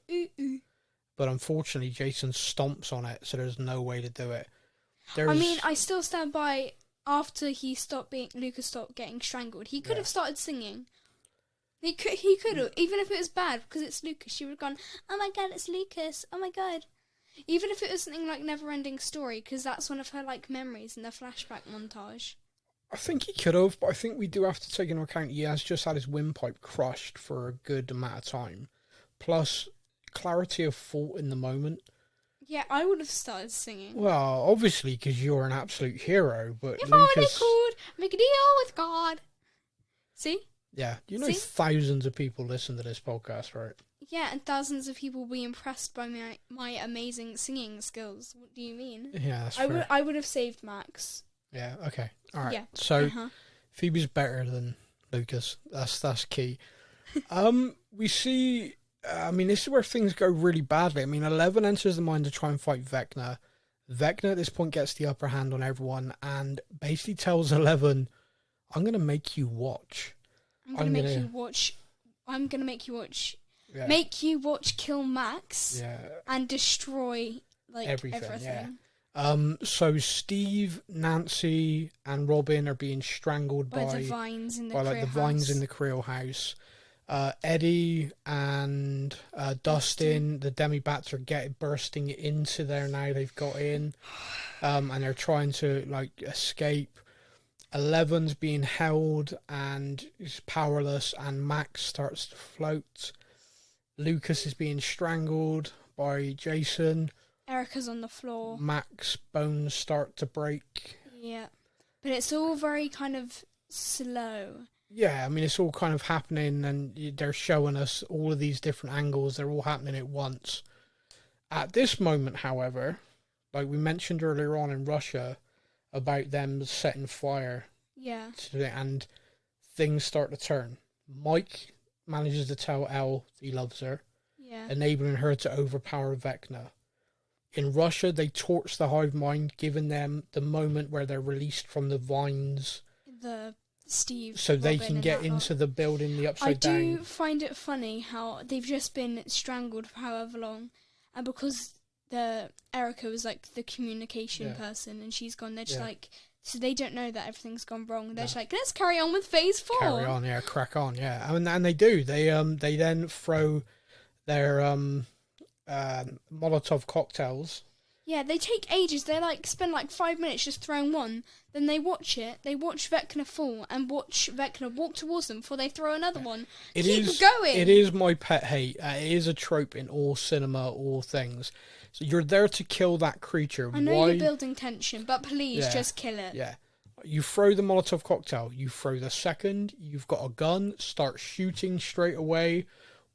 But unfortunately, Jason stomps on it, so there's no way to do it. I mean, I still stand by. After Lucas stopped getting strangled, he could have started singing. He could have, even if it was bad, because it's Lucas. She would have gone, oh my god, it's Lucas. Oh my god. Even if it was something like Never-Ending Story, because that's one of her like memories in the flashback montage. I think he could have, but I think we do have to take into account he has just had his windpipe crushed for a good amount of time. Plus, clarity of thought in the moment. Yeah, I would have started singing. Well, obviously, because you're an absolute hero, but if Lucas... I could make a deal with God. See? Yeah, you know thousands of people listen to this podcast, right? Yeah, and thousands of people will be impressed by my amazing singing skills. What do you mean? Yeah, that's fair. I would have saved Max. Yeah, okay. All right. Yeah. So, Phoebe's better than Lucas. That's key. We see... I mean, this is where things go really badly. I mean, 11 enters the mine to try and fight Vecna. Vecna at this point gets the upper hand on everyone and basically tells 11, I'm going to make you watch. I'm going to make you watch. I'm going to make you watch. Yeah. Make you watch kill Max and destroy like everything. Yeah. So Steve, Nancy, and Robin are being strangled by the vines in the the vines in the Creel house. Eddie and Dustin, the demi-bats are bursting into there now. They've got in, and they're trying to like escape. 11's being held and is powerless, and Max starts to float. Lucas is being strangled by Jason. Erica's on the floor. Max's bones start to break. Yeah, but it's all very kind of slow. Yeah, I mean, it's all kind of happening, and they're showing us all of these different angles. They're all happening at once. At this moment, however, like we mentioned earlier on in Russia, about them setting fire. Yeah. And things start to turn. Mike manages to tell Elle he loves her, enabling her to overpower Vecna. In Russia, they torch the hive mind, giving them the moment where they're released from the vines. So they can get into the building, the upside down. I do find it funny how they've just been strangled for however long, and because Erica was like the communication person, and she's gone. They're just like, so they don't know that everything's gone wrong. They're just like, let's carry on with phase 4. Carry on, crack on, and they do. They then throw their Molotov cocktails. Yeah, they take ages. They spend 5 minutes just throwing one. Then they watch it. They watch Vecna fall and watch Vecna walk towards them before they throw another one. Keep going. It is my pet hate. It is a trope in all cinema, all things. So you're there to kill that creature. I know you're building tension, but please just kill it. Yeah. You throw the Molotov cocktail. You throw the second. You've got a gun. Start shooting straight away.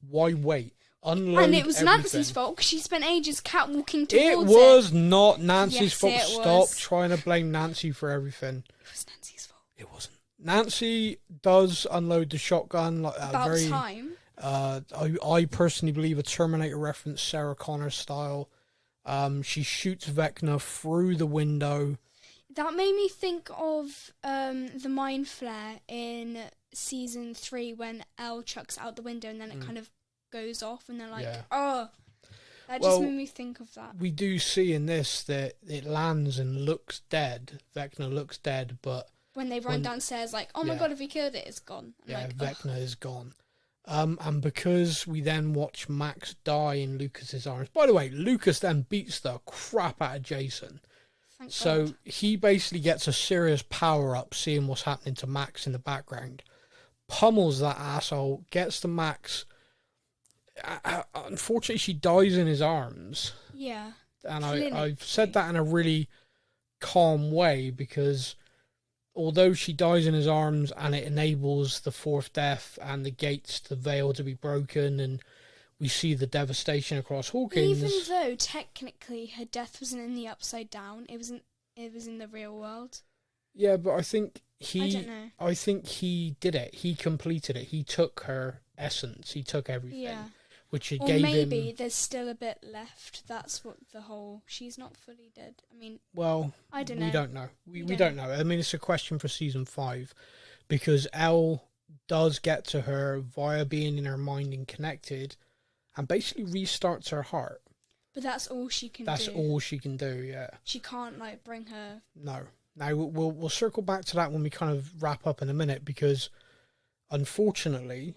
Why wait? Unload and it was everything. Nancy's fault because she spent ages catwalking towards it. It was not Nancy's fault. It Stop was. trying to blame Nancy for everything. It was Nancy's fault. It wasn't. Nancy does unload the shotgun. About time. I personally believe a Terminator reference, Sarah Connor style. She shoots Vecna through the window. That made me think of the mind flare in season 3 when Elle chucks out the window and then it kind of goes off and they're like, oh, that just made me think of that. We do see in this that it lands and looks dead. Vecna looks dead, but when they run downstairs, like, oh my god, if we killed it, it's gone. Vecna is gone. And because we then watch Max die in Lucas's arms. By the way, Lucas then beats the crap out of Jason. Thank so God. He basically gets a serious power up, seeing what's happening to Max in the background. Pummels that asshole, gets to Max. Unfortunately, she dies in his arms. Yeah. And I've said that in a really calm way because although she dies in his arms and it enables the fourth death and the gates to the veil to be broken and we see the devastation across Hawkins. Even though technically her death wasn't in the Upside Down, it was in the real world. Yeah, but I think I don't know. I think he did it. He completed it. He took her essence. He took everything. Yeah. Which it gave him. Or maybe there's still a bit left. That's what the whole she's not fully dead. I mean, well, I don't know. We don't know. We don't know. I mean, it's a question for season 5 because Elle does get to her via being in her mind and connected, and basically restarts her heart. But that's all she can do. That's all she can do. Yeah. She can't bring her. No. Now we'll circle back to that when we kind of wrap up in a minute because, unfortunately,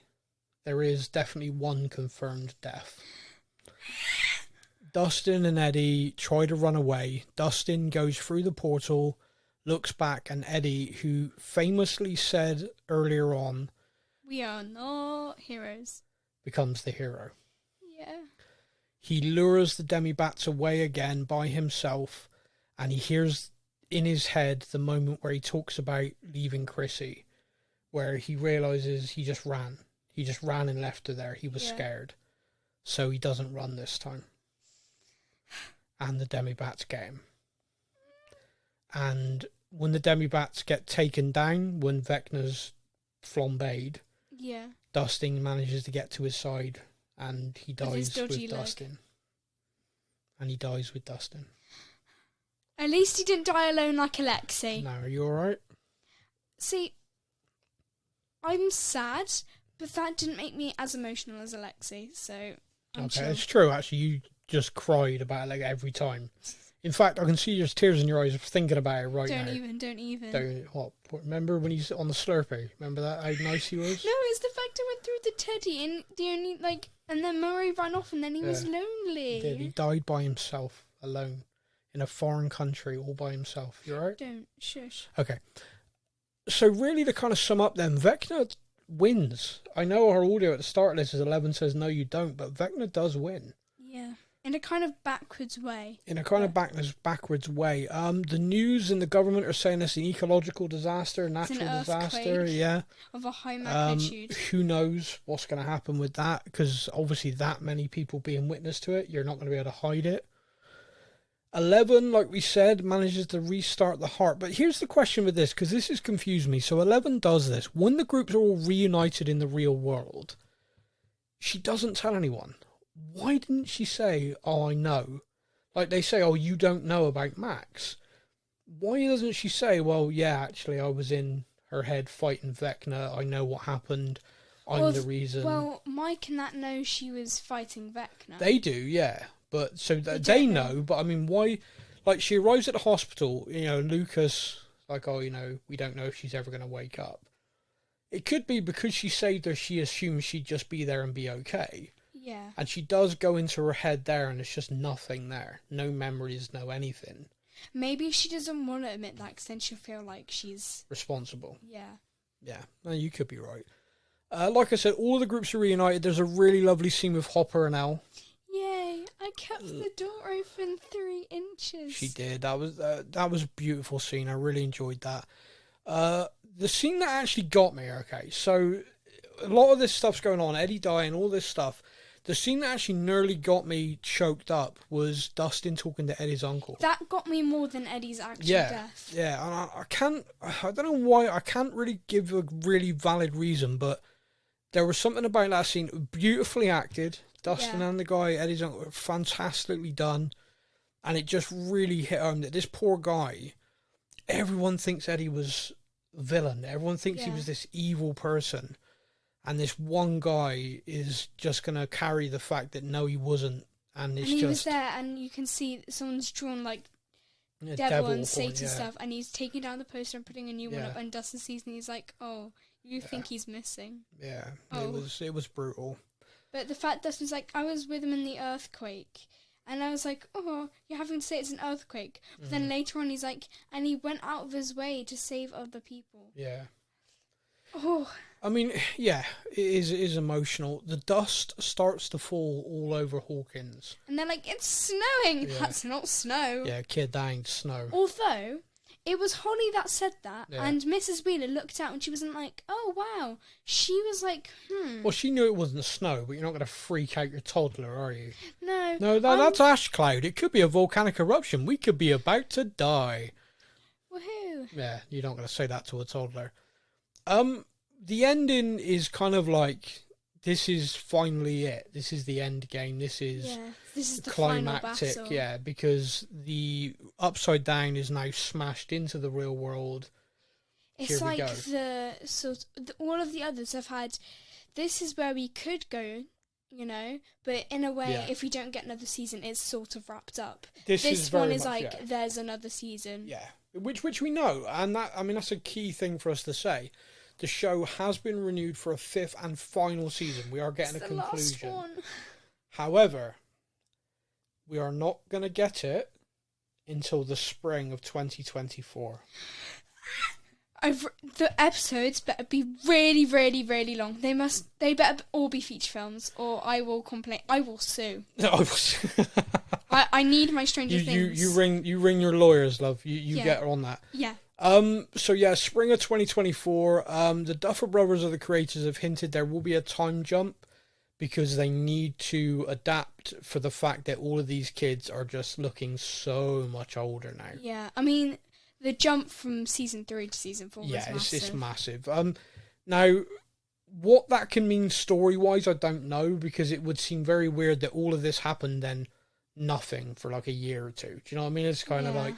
there is definitely one confirmed death. Dustin and Eddie try to run away. Dustin goes through the portal, looks back, and Eddie, who famously said earlier on, "We are not heroes," becomes the hero. Yeah. He lures the demi-bats away again by himself, and he hears in his head the moment where he talks about leaving Chrissy, where he realizes he just ran. He just ran and left her there. He was scared. So he doesn't run this time. And the demi-bats get him. And when the demi-bats get taken down, when Vecna's flambéed, Dustin manages to get to his side, and he dies with Dustin. And he dies with Dustin. At least he didn't die alone like Alexei. No, are you alright? See, I'm sad, but that didn't make me as emotional as Alexei, so I'm chill. It's true, actually. You just cried about it like every time. In fact, I can see your tears in your eyes thinking about it right now. Don't even. Remember when he's on the Slurpee? Remember that, how nice he was? No, it's the fact I went through the teddy and and then Murray ran off and then he was lonely. He did. He died by himself, alone, in a foreign country, all by himself. You alright? Don't. Shush. Okay. So really, to kind of sum up then, Vecna wins. I know our audio at the start of this is 11 says no you don't, but Vecna does win. Yeah. In a kind of backwards way. Backwards way. The news and the government are saying it's an ecological disaster, a natural disaster. Yeah. Of a high magnitude. Who knows what's going to happen with that? Because obviously that many people being witness to it, you're not going to be able to hide it. 11, like we said, manages to restart the heart. But here's the question with this, because this has confused me. So 11 does this. When the groups are all reunited in the real world, she doesn't tell anyone. Why didn't she say, "Oh, I know"? Like they say, "Oh, you don't know about Max." Why doesn't she say, "Well, yeah, actually, I was in her head fighting Vecna. I know what happened. I'm the reason." Well, Mike and that know she was fighting Vecna. They do, yeah. But so they know. But I mean, why? Like she arrives at the hospital. Lucas, like, "Oh, we don't know if she's ever going to wake up." It could be because she saved her. She assumes she'd just be there and be okay. Yeah. And she does go into her head there, and there's just nothing there. No memories, no anything. Maybe she doesn't want to admit that, because then she'll feel like she's responsible. Yeah. Yeah, no, you could be right. Like I said, all the groups are reunited. There's a really lovely scene with Hopper and Elle. Yay! I kept the door open 3 inches. She did. That was a beautiful scene. I really enjoyed that. The scene that actually got me. Okay, so a lot of this stuff's going on. Eddie dying, all this stuff. The scene that actually nearly got me choked up was Dustin talking to Eddie's uncle. That got me more than Eddie's actual death. Yeah, and I don't know why, I can't really give a really valid reason, but there was something about that scene, beautifully acted. Dustin and the guy, Eddie's uncle, were fantastically done, and it just really hit home that this poor guy, everyone thinks Eddie was a villain. Everyone thinks he was this evil person. And this one guy is just going to carry the fact that no, he wasn't. And he was there, and you can see someone's drawn like devil and Satan stuff, and he's taking down the poster and putting a new one up, and Dustin sees and he's like, "Oh, you think he's missing?" Yeah, it was brutal. But the fact Dustin's like, "I was with him in the earthquake," and I was like, "Oh, you're having to say it's an earthquake." But then later on, he's like, "And he went out of his way to save other people." Yeah. Oh. I mean, yeah, it is emotional. The dust starts to fall all over Hawkins. And they're like, "It's snowing!" Yeah. That's not snow. Yeah, kid, that ain't snow. Although, it was Holly that said that, and Mrs. Wheeler looked out and she wasn't like, "Oh, wow." She was like, Well, she knew it wasn't snow, but you're not going to freak out your toddler, are you? No. No, that's ash cloud. It could be a volcanic eruption. We could be about to die. Woohoo. Yeah, you're not going to say that to a toddler. The ending is kind of like, this is finally it. This is the end game. This is the climactic. Final battle. Yeah, because the Upside Down is now smashed into the real world. It's like all of the others have had, this is where we could go, but in a way, if we don't get another season, it's sort of wrapped up. This one is like, there's another season. Yeah, which we know, and that, I mean, that's a key thing for us to say. the show has been renewed for a 5th and final season. We are getting a conclusion. Last one. However, we are not going to get it until the spring of 2024. The episodes better be really, really, really long. They better all be feature films, or I will complain. I will sue. I need my Stranger Things. You ring your lawyers, love. You get on that. Yeah. So yeah, spring of 2024. The Duffer Brothers are the creators have hinted there will be a time jump because they need to adapt for the fact that all of these kids are just looking so much older now. Yeah, I mean, the jump from season 3 to season 4 was massive. It's massive. Now, what that can mean story-wise, I don't know, because it would seem very weird that all of this happened then nothing for like a year or two. Do you know what I mean? It's kind of like...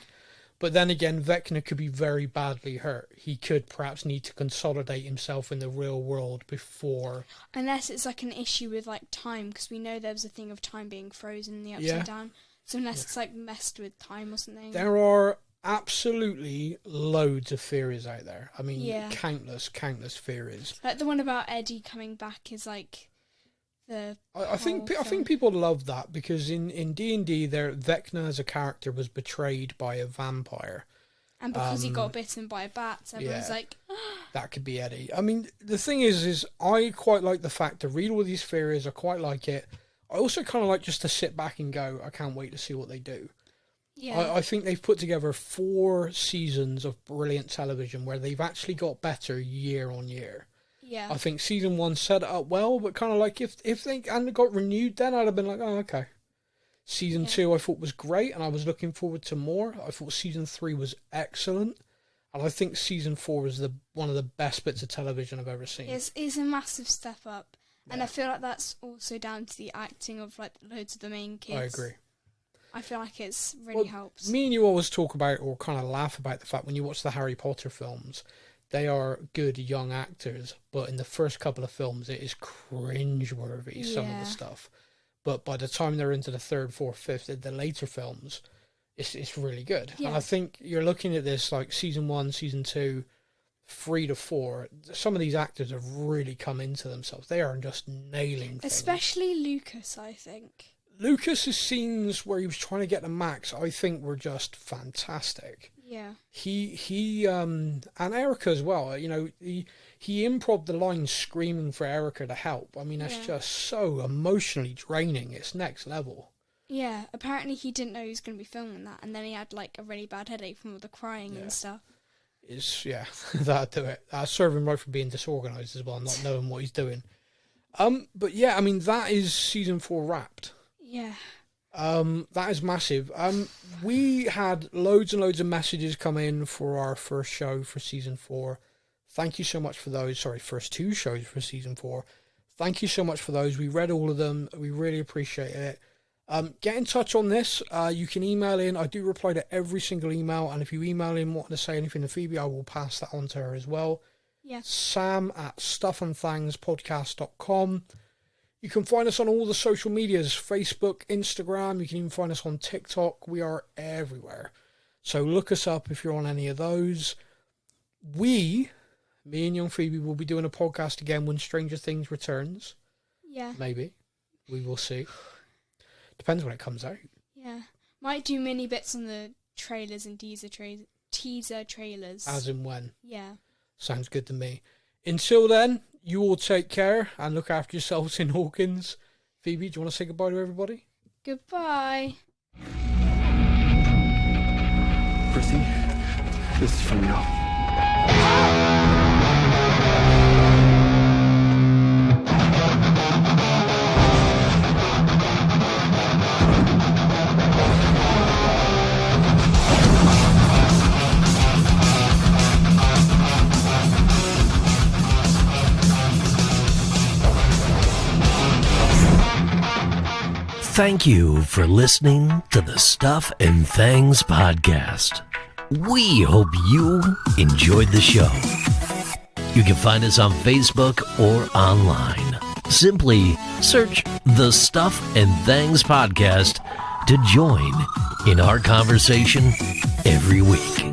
But then again, Vecna could be very badly hurt. He could perhaps need to consolidate himself in the real world before... Unless it's like an issue with like time, because we know there was a thing of time being frozen in the Upside Down. So unless it's like messed with time or something. There are absolutely loads of theories out there. I mean, countless theories. Like the one about Eddie coming back is like... I think people love that because in D&D, Vecna as a character was betrayed by a vampire, and because he got bitten by a bat, everyone's like, that could be Eddie. I mean, the thing is I quite like the fact to read all these theories. I quite like it. I also kind of like just to sit back and go, I can't wait to see what they do. Yeah, I think they've put together 4 seasons of brilliant television where they've actually got better year on year. Yeah. I think season 1 set it up well, but kind of like if they hadn't got renewed, then I'd have been like, oh, okay. Season 2 I thought was great, and I was looking forward to more. I thought season 3 was excellent, and I think season 4 is one of the best bits of television I've ever seen. It's a massive step up, and I feel like that's also down to the acting of like loads of the main kids. I agree. I feel like it's really helps. Me and you always talk about or kind of laugh about the fact when you watch the Harry Potter films, they are good young actors, but in the first couple of films, it is cringeworthy, some of the stuff. But by the time they're into the 3rd, 4th, 5th, the later films, it's really good. Yeah. And I think you're looking at this like season 1, season 2, 3 to 4. Some of these actors have really come into themselves. They are just nailing things. Especially Lucas, I think. Lucas's scenes where he was trying to get the max, I think, were just fantastic. Yeah. He and Erica as well. You know, he improv the line screaming for Erica to help. I mean, that's just so emotionally draining. It's next level. Yeah. Apparently, he didn't know he was going to be filming that, and then he had like a really bad headache from all the crying and stuff. That'd do it. Serve him right for being disorganized as well, not knowing what he's doing. But yeah, I mean, that is season 4 wrapped. Yeah. That is massive. We had loads and loads of messages come in for our first show for season 4. Thank you so much for those. Sorry, first 2 shows for season 4. Thank you so much for those. We read all of them. We really appreciate it. Get in touch on this. You can email in. I do reply to every single email, and if you email in wanting to say anything to Phoebe, I will pass that on to her as well. Yeah. Sam@stuffandthangspodcast.com. You can find us on all the social medias, Facebook, Instagram. You can even find us on TikTok. We are everywhere. So look us up if you're on any of those. Me and young Phoebe will be doing a podcast again when Stranger Things returns. Yeah. Maybe. We will see. Depends when it comes out. Yeah. Might do mini bits on the trailers and teaser trailers. As and when. Yeah. Sounds good to me. Until then, you all take care and look after yourselves in Hawkins. Phoebe, do you want to say goodbye to everybody? Goodbye. Prissy, this is from you. Thank you for listening to the Stuff and Things podcast. We hope you enjoyed the show. You can find us on Facebook or online. Simply search the Stuff and Things podcast to join in our conversation every week.